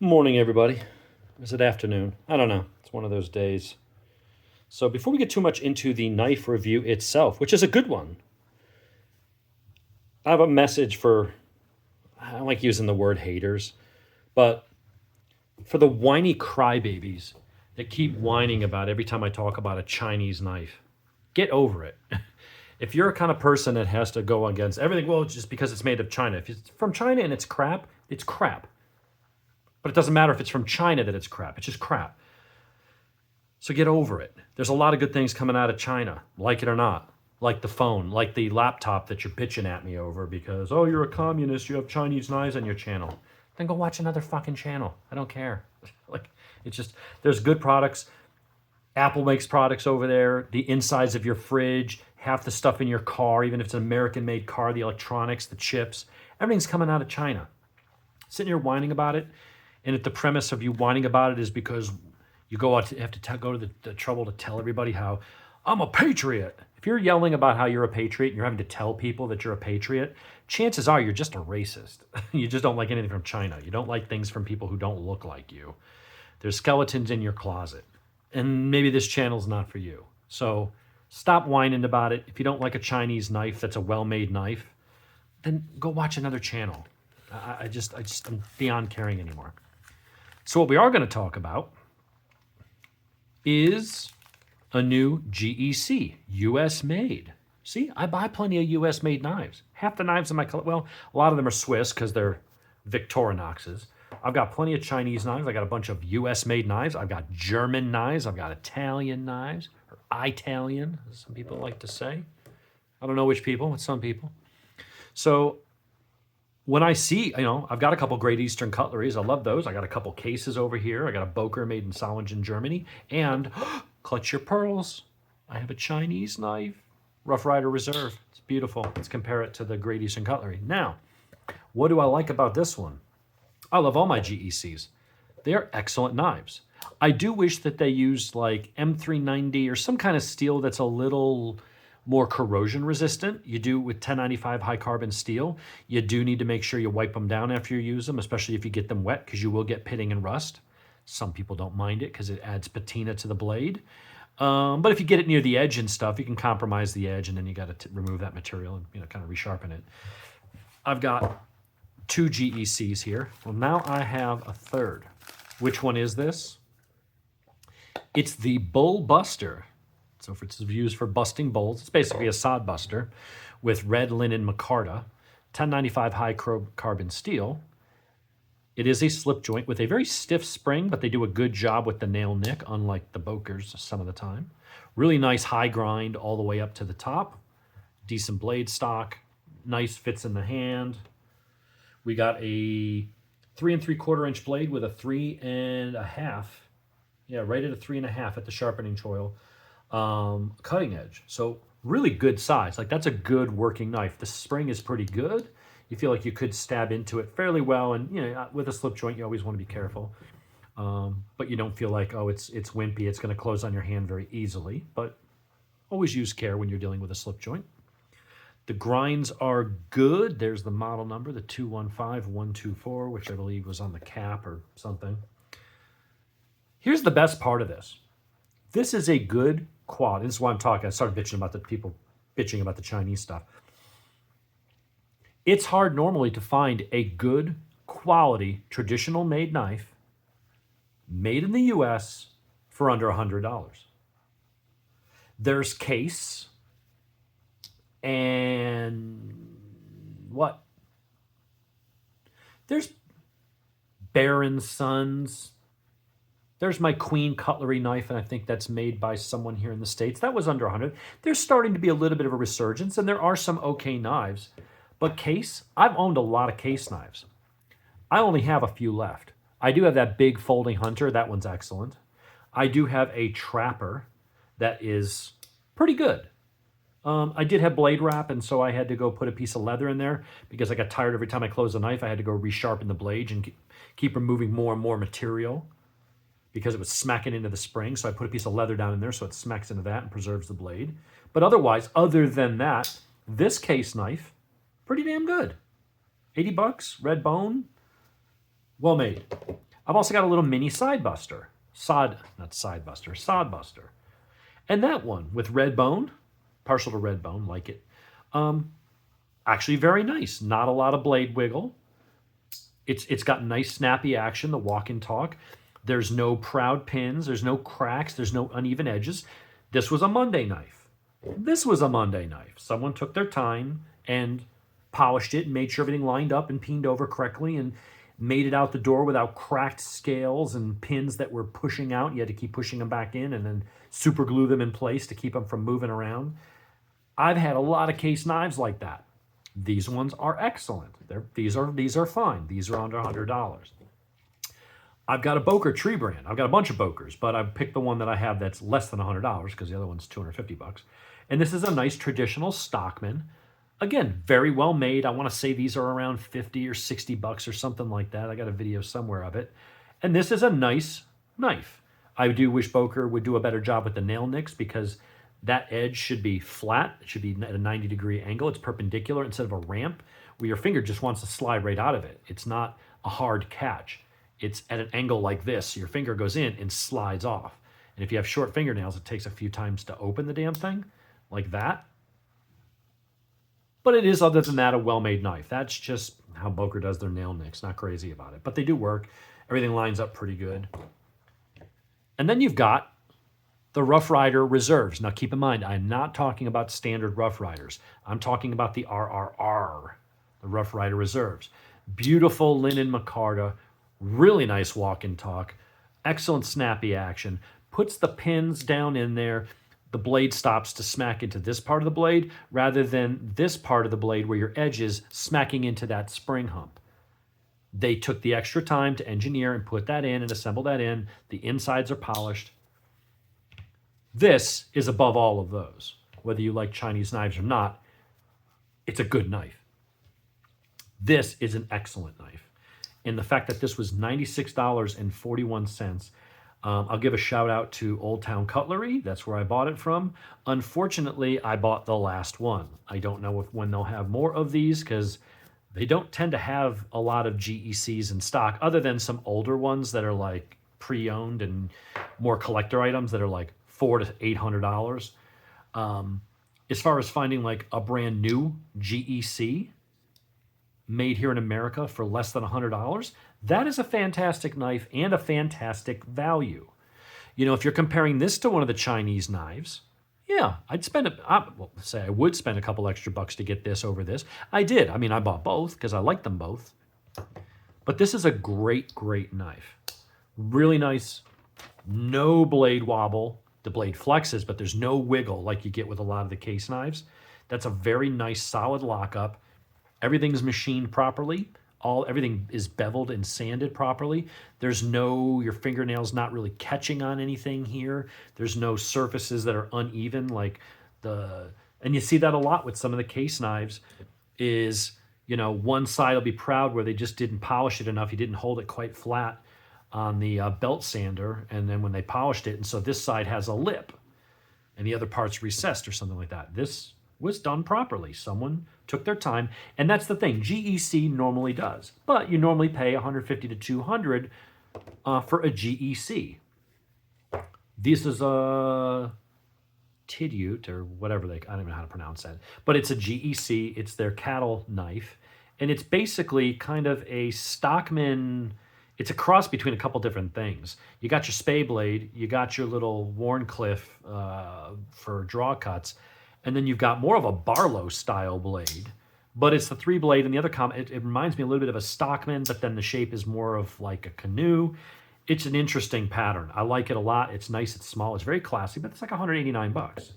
Morning, everybody. Is it afternoon? I don't know. It's one of those days. So before we get too much into the knife review itself, which is a good one, I have a message for, I don't like using the word haters, but for the whiny crybabies that keep whining about every time I talk about a Chinese knife. Get over it. If you're a kind of person that has to go against everything, well, just because it's made of China. If it's from China and it's crap, it's crap. But it doesn't matter if it's from China that it's crap. It's just crap. So get over it. There's a lot of good things coming out of China, like it or not. Like the phone, like the laptop that you're bitching at me over because, oh, you're a communist, you have Chinese knives on your channel. Then go watch another fucking channel. I don't care. Like, it's just, there's good products. Apple makes products over there. The insides of your fridge, half the stuff in your car, even if it's an American-made car, the electronics, the chips, everything's coming out of China. Sitting here whining about it, and if the premise of you whining about it is because you go out to, have to go to the trouble to tell everybody how I'm a patriot. If you're yelling about how you're a patriot and you're having to tell people that you're a patriot, chances are you're just a racist. You just don't like anything from China. You don't like things from people who don't look like you. There's skeletons in your closet. And maybe this channel's not for you. So stop whining about it. If you don't like a Chinese knife that's a well-made knife, then go watch another channel. I'm beyond caring anymore. So what we are going to talk about is a new GEC, US made. See, I buy plenty of US made knives. Half the knives in my collection, well, a lot of them are Swiss because they're Victorinoxes. I've got plenty of Chinese knives. I got a bunch of US made knives. I've got German knives. I've got Italian knives, or Italian, as some people like to say. I don't know which people, but some people. So when I see, I've got a couple Great Eastern Cutleries. I love those. I got a couple cases over here. I got a Boker made in Solingen, Germany. And clutch your pearls. I have a Chinese knife, Rough Ryder Reserve. It's beautiful. Let's compare it to the Great Eastern Cutlery. Now, what do I like about this one? I love all my GECs. They are excellent knives. I do wish that they used like M390 or some kind of steel that's a little more corrosion resistant. You do with 1095 high carbon steel. You do need to make sure you wipe them down after you use them, especially if you get them wet, because you will get pitting and rust. Some people don't mind it because it adds patina to the blade. But if you get it near the edge and stuff, you can compromise the edge, and then you got to remove that material and kind of resharpen it. I've got two GECs here. Well, now I have a third. Which one is this? It's the Bull Buster. So if it's used for busting bowls, it's basically a sod buster with red linen micarta, 1095 high carbon steel. It is a slip joint with a very stiff spring, but they do a good job with the nail nick, unlike the Bokers some of the time. Really nice high grind all the way up to the top. Decent blade stock. Nice fits in the hand. We got a 3 3/4 inch blade with a 3.5. Yeah, right at a 3.5 at the sharpening choil. Cutting edge. So really good size. Like that's a good working knife. The spring is pretty good. You feel like you could stab into it fairly well. And with a slip joint, you always want to be careful. But you don't feel like, oh, it's wimpy. It's going to close on your hand very easily. But always use care when you're dealing with a slip joint. The grinds are good. There's the model number, the 215124, which I believe was on the cap or something. Here's the best part of this. This is a good quality. This is why I'm talking. I started bitching about the people bitching about the Chinese stuff. It's hard normally to find a good quality traditional made knife made in the US for under $100. There's Case and what? There's Baron Sons. There's my Queen Cutlery knife, and I think that's made by someone here in the States. That was under 100. There's starting to be a little bit of a resurgence, and there are some okay knives. But Case, I've owned a lot of Case knives. I only have a few left. I do have that big folding hunter. That one's excellent. I do have a Trapper that is pretty good. I did have blade wrap, and so I had to go put a piece of leather in there because I got tired every time I closed the knife. I had to go resharpen the blade and keep removing more and more material because it was smacking into the spring. So I put a piece of leather down in there so it smacks into that and preserves the blade. But otherwise, other than that, this Case knife, pretty damn good. $80, red bone, well made. I've also got a little mini side buster. Not side buster, sod buster. And that one with red bone, partial to red bone, like it. Actually very nice. Not a lot of blade wiggle. It's got nice snappy action, the walk and talk. There's no proud pins, there's no cracks, there's no uneven edges. This was a Monday knife. This was a Monday knife. Someone took their time and polished it and made sure everything lined up and peened over correctly and made it out the door without cracked scales and pins that were pushing out. You had to keep pushing them back in and then super glue them in place to keep them from moving around. I've had a lot of case knives like that. These ones are excellent. These are fine. These are under $100. I've got a Boker tree brand. I've got a bunch of Bokers, but I've picked the one that I have that's less than $100 because the other one's $250. And this is a nice traditional Stockman. Again, very well made. I want to say these are around 50 or 60 bucks or something like that. I got a video somewhere of it. And this is a nice knife. I do wish Boker would do a better job with the nail nicks because that edge should be flat. It should be at a 90-degree angle. It's perpendicular instead of a ramp where your finger just wants to slide right out of it. It's not a hard catch. It's at an angle like this. So your finger goes in and slides off. And if you have short fingernails, it takes a few times to open the damn thing like that. But it is, other than that, a well-made knife. That's just how Boker does their nail nicks. Not crazy about it. But they do work. Everything lines up pretty good. And then you've got the Rough Rider Reserves. Now keep in mind, I'm not talking about standard Rough Riders. I'm talking about the RRR, the Rough Rider Reserves. Beautiful linen micarta, really nice walk and talk, excellent snappy action, puts the pins down in there. The blade stops to smack into this part of the blade rather than this part of the blade where your edge is smacking into that spring hump. They took the extra time to engineer and put that in and assemble that in. The insides are polished. This is above all of those. Whether you like Chinese knives or not, it's a good knife. This is an excellent knife. And the fact that this was $96.41, I'll give a shout out to Old Town Cutlery. That's where I bought it from. Unfortunately, I bought the last one. I don't know when they'll have more of these because they don't tend to have a lot of GECs in stock other than some older ones that are like pre-owned and more collector items that are like $400 to $800. As far as finding like a brand new GEC made here in America for less than $100, that is a fantastic knife and a fantastic value. You know, if you're comparing this to one of the Chinese knives, yeah, I would spend a couple extra bucks to get this over this. I did. I mean, I bought both because I like them both. But this is a great, great knife. Really nice. No blade wobble. The blade flexes, but there's no wiggle like you get with a lot of the case knives. That's a very nice, solid lockup. Everything's machined properly. Everything is beveled and sanded properly. There's your fingernails not really catching on anything here. There's no surfaces that are uneven and you see that a lot with some of the case knives is, one side will be proud where they just didn't polish it enough. You didn't hold it quite flat on the belt sander, and then when they polished it, and so this side has a lip and the other part's recessed or something like that. This was done properly. Someone took their time, and that's the thing GEC normally does, but you normally pay $150 to $200 for a GEC. This is a Tidute or whatever I don't even know how to pronounce that, but it's a GEC. It's their cattle knife, and it's basically kind of a Stockman. It's a cross between a couple different things. You got your spay blade, you got your little Warncliffe for draw cuts, and then you've got more of a Barlow style blade. But it's the 3-blade, and the other it reminds me a little bit of a Stockman, but then the shape is more of like a canoe. It's an interesting pattern. I like it a lot. It's nice, it's small, it's very classy, but it's like $189.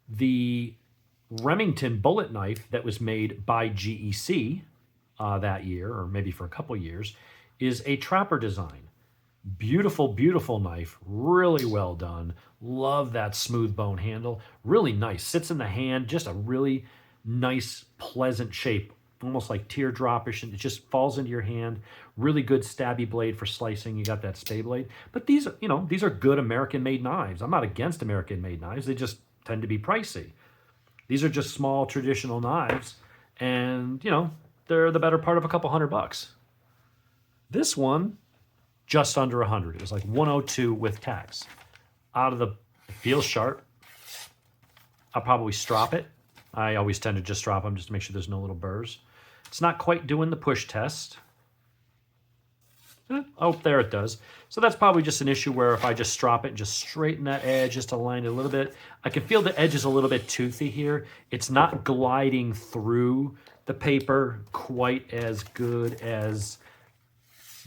The Remington bullet knife that was made by GEC that year, or maybe for a couple years, is a trapper design. Beautiful, beautiful knife. Really well done. Love that smooth bone handle. Really nice. Sits in the hand. Just a really nice, pleasant shape. Almost like teardropish. And it just falls into your hand. Really good stabby blade for slicing. You got that spay blade. But these are good American-made knives. I'm not against American-made knives. They just tend to be pricey. These are just small, traditional knives. And, they're the better part of a couple $100. This one just under 100. It was like 102 with tax. It feels sharp. I'll probably strop it. I always tend to just drop them just to make sure there's no little burrs. It's not quite doing the push test. Oh, there it does. So that's probably just an issue where if I just strop it and just straighten that edge, just align it a little bit. I can feel the edge is a little bit toothy here. It's not gliding through the paper quite as good as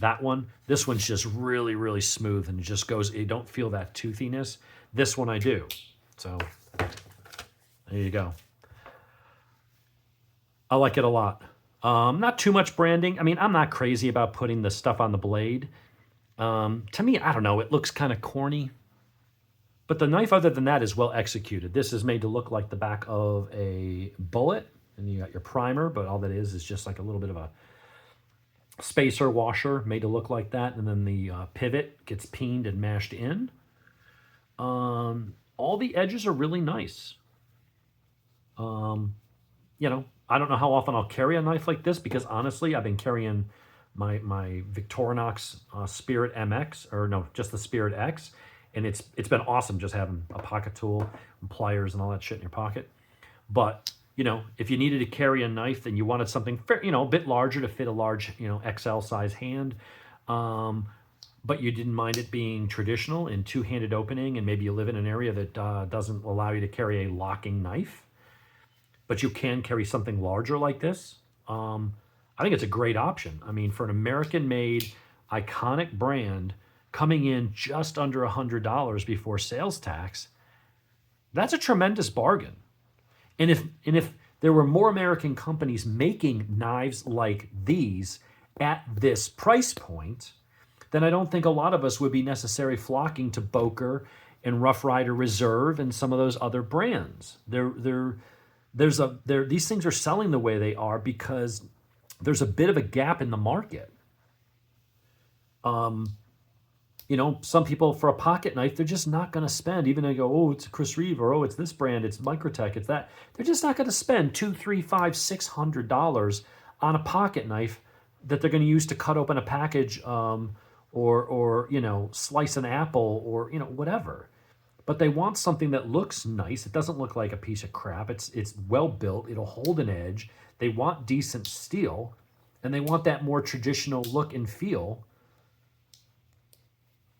that one. This one's just really, really smooth and it just goes, you don't feel that toothiness. This one I do. So there you go. I like it a lot. Not too much branding. I mean, I'm not crazy about putting the stuff on the blade. To me, I don't know, it looks kind of corny. But the knife, other than that, is well executed. This is made to look like the back of a bullet. And you got your primer, but all that is just like a little bit of a spacer washer made to look like that. And then the pivot gets peened and mashed in. All the edges are really nice. You know, I don't know how often I'll carry a knife like this because honestly, I've been carrying my Victorinox Spirit MX, or no, just the Spirit X, and it's been awesome just having a pocket tool and pliers and all that shit in your pocket. But you know, if you needed to carry a knife and you wanted something, you know, a bit larger to fit a large, you know, XL size hand, but you didn't mind it being traditional and two-handed opening, and maybe you live in an area that doesn't allow you to carry a locking knife, but you can carry something larger like this, I think it's a great option. I mean, for an American-made, iconic brand coming in just under $100 before sales tax, that's a tremendous bargain. And if there were more American companies making knives like these at this price point, then I don't think a lot of us would be necessarily flocking to Boker and Rough Ryder Reserve and some of those other brands. These things are selling the way they are because there's a bit of a gap in the market. You know, some people for a pocket knife, they're just not going to spend, even though they go, oh, it's Chris Reeve, or oh, it's this brand, it's Microtech, it's that. They're just not going to spend $200, $300, $500, $600 on a pocket knife that they're going to use to cut open a package, or you know, slice an apple, or you know, whatever. But they want something that looks nice. It doesn't look like a piece of crap. It's well built. It'll hold an edge. They want decent steel, and they want that more traditional look and feel.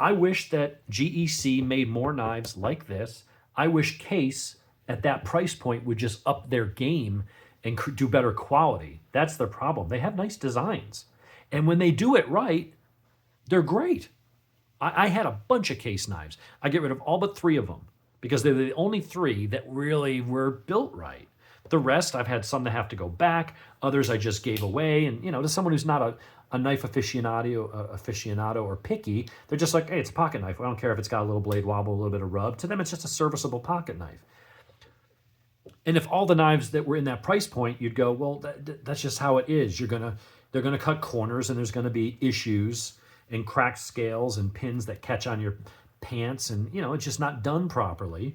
I wish that GEC made more knives like this. I wish Case at that price point would just up their game and do better quality. That's their problem. They have nice designs. And when they do it right, they're great. I had a bunch of Case knives. I get rid of all but 3 of them because they're the only 3 that really were built right. The rest, I've had some that have to go back. Others I just gave away. And, you know, to someone who's not a knife aficionado or picky, they're just like, hey, it's a pocket knife. I don't care if it's got a little blade wobble, a little bit of rub. To them, it's just a serviceable pocket knife. And if all the knives that were in that price point, you'd go, well, that's just how it is. They're gonna cut corners, and there's gonna be issues and cracked scales and pins that catch on your pants, and you know, it's just not done properly.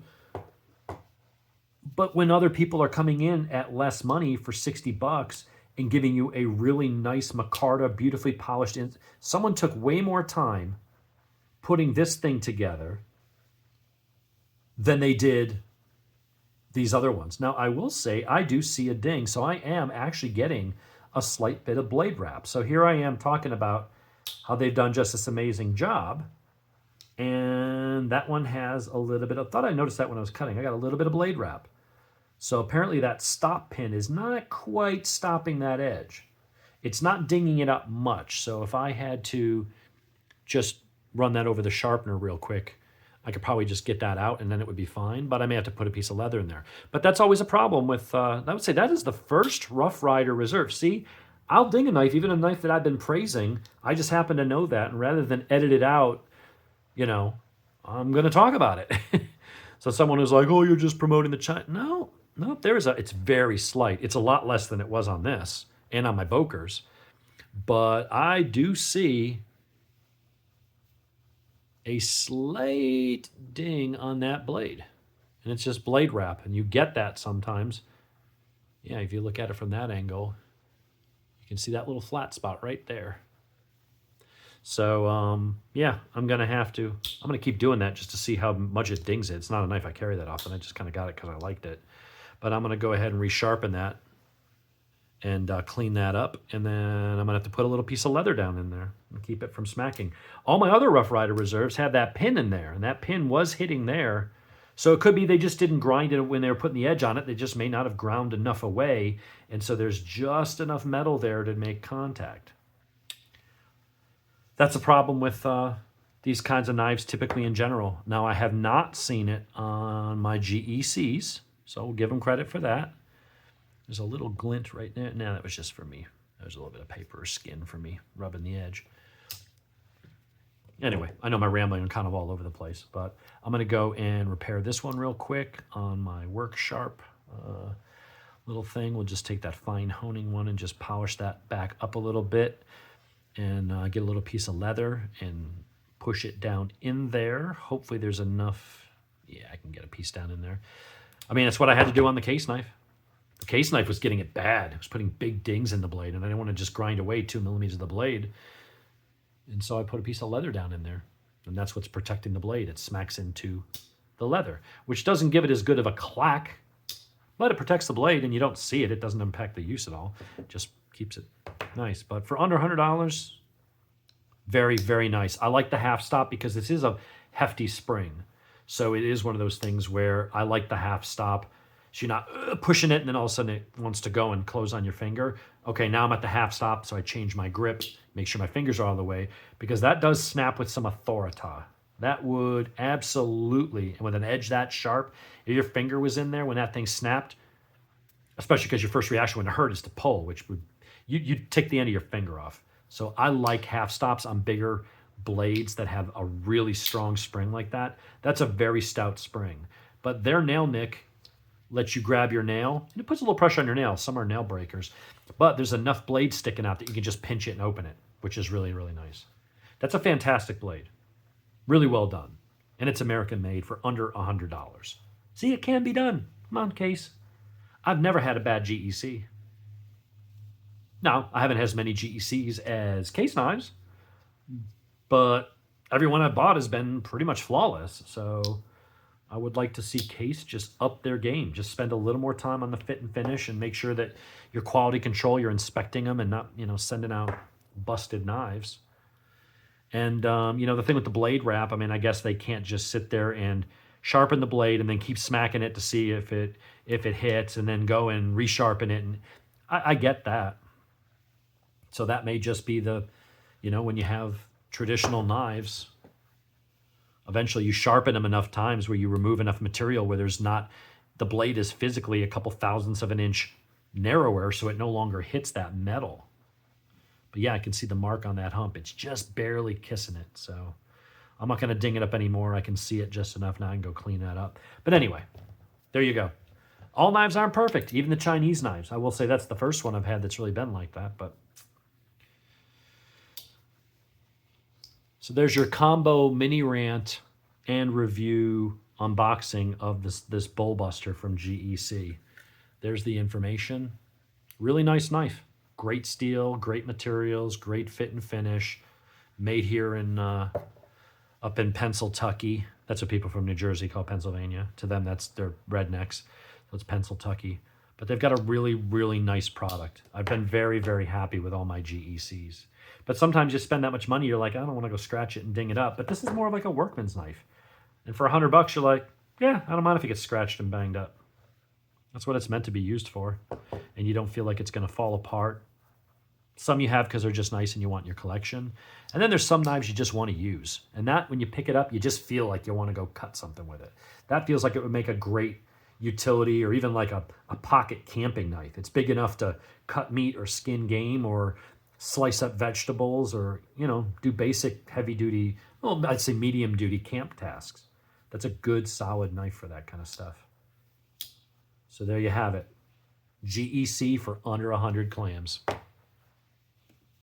But when other people are coming in at less money for $60 and giving you a really nice micarta, beautifully polished, someone took way more time putting this thing together than they did these other ones. Now, I will say I do see a ding, so I am actually getting a slight bit of blade wrap. So here I am talking about how they've done just this amazing job, and that one has a little bit of, thought I noticed that when I was cutting, I got a little bit of blade wrap. So apparently that stop pin is not quite stopping that edge. It's not dinging it up much. So if I had to just run that over the sharpener real quick, I could probably just get that out and then it would be fine, but I may have to put a piece of leather in there. But that's always a problem with, I would say that is the first Rough Ryder Reserve. See, I'll ding a knife, even a knife that I've been praising. I just happen to know that, and rather than edit it out, you know, I'm going to talk about it. So someone who's like, oh, you're just promoting the China. No, it's very slight. It's a lot less than it was on this and on my Bokers. But I do see a slight ding on that blade. And it's just blade wrap. And you get that sometimes. Yeah, if you look at it from that angle, you can see that little flat spot right there. So, yeah, I'm going to keep doing that just to see how much it dings it. It's not a knife I carry that often. I just kind of got it because I liked it. But I'm going to go ahead and resharpen that and clean that up. And then I'm going to have to put a little piece of leather down in there and keep it from smacking. All my other Rough Rider reserves had that pin in there, and that pin was hitting there. So it could be they just didn't grind it when they were putting the edge on it. They just may not have ground enough away. And so there's just enough metal there to make contact. That's a problem with these kinds of knives typically in general. Now, I have not seen it on my GECs, so we'll give them credit for that. There's a little glint right there. No, that was just for me. There's a little bit of paper or skin for me rubbing the edge. Anyway, I know my rambling are kind of all over the place, but I'm going to go and repair this one real quick on my work sharp little thing. We'll just take that fine honing one and just polish that back up a little bit and get a little piece of leather and push it down in there. Hopefully there's enough. Yeah, I can get a piece down in there. I mean, that's what I had to do on the case knife. The case knife was getting it bad. It was putting big dings in the blade, and I didn't want to just grind away 2 millimeters of the blade. And so I put a piece of leather down in there, and that's what's protecting the blade. It smacks into the leather, which doesn't give it as good of a clack, but it protects the blade, and you don't see it. It doesn't impact the use at all. It just keeps it nice. But for under $100, very, very nice. I like the half stop because this is a hefty spring. So it is one of those things where I like the half stop. So you're not pushing it and then all of a sudden it wants to go and close on your finger. Okay, now I'm at the half stop, so I change my grip, make sure my fingers are out of the way, because that does snap with some authority. That would absolutely, and with an edge that sharp, if your finger was in there when that thing snapped, especially because your first reaction when it hurt is to pull, which would, you'd take the end of your finger off. So I like half stops on bigger blades that have a really strong spring like that. That's a very stout spring. But their nail nick lets you grab your nail, and it puts a little pressure on your nail. Some are nail breakers, but there's enough blade sticking out that you can just pinch it and open it, which is really, really nice. That's a fantastic blade. Really well done. And it's American made for under $100. See, it can be done. Come on, Case. I've never had a bad GEC. Now, I haven't had as many GECs as case knives, but everyone I've bought has been pretty much flawless. So I would like to see Case just up their game. Just spend a little more time on the fit and finish and make sure that your quality control, you're inspecting them and not, sending out busted knives. And, the thing with the blade wrap, I mean, I guess they can't just sit there and sharpen the blade and then keep smacking it to see if it hits and then go and resharpen it. And I get that. So that may just be the, when you have traditional knives, eventually you sharpen them enough times where you remove enough material where there's not, the blade is physically a couple thousandths of an inch narrower, so it no longer hits that metal. But yeah, I can see the mark on that hump. It's just barely kissing it. So I'm not going to ding it up anymore. I can see it just enough now. I can go clean that up. But anyway, there you go. All knives aren't perfect, even the Chinese knives. I will say that's the first one I've had that's really been like that. But so there's your combo mini rant and review unboxing of this Bull Buster from GEC. There's the information. Really nice knife. Great steel, great materials, great fit and finish. Made here in up in Pennsylvania. That's what people from New Jersey call Pennsylvania. To them, that's their rednecks. So it's Pennsylvania. But they've got a really, really nice product. I've been very, very happy with all my GECs. But sometimes you spend that much money, you're like, I don't want to go scratch it and ding it up. But this is more like a workman's knife. And for $100, you're like, yeah, I don't mind if it gets scratched and banged up. That's what it's meant to be used for. And you don't feel like it's going to fall apart. Some you have because they're just nice and you want in your collection. And then there's some knives you just want to use. And that, when you pick it up, you just feel like you want to go cut something with it. That feels like it would make a great utility or even like a pocket camping knife. It's big enough to cut meat or skin game or slice up vegetables or, do basic heavy duty, well, I'd say medium duty camp tasks. That's a good solid knife for that kind of stuff. So there you have it. GEC for under 100 clams.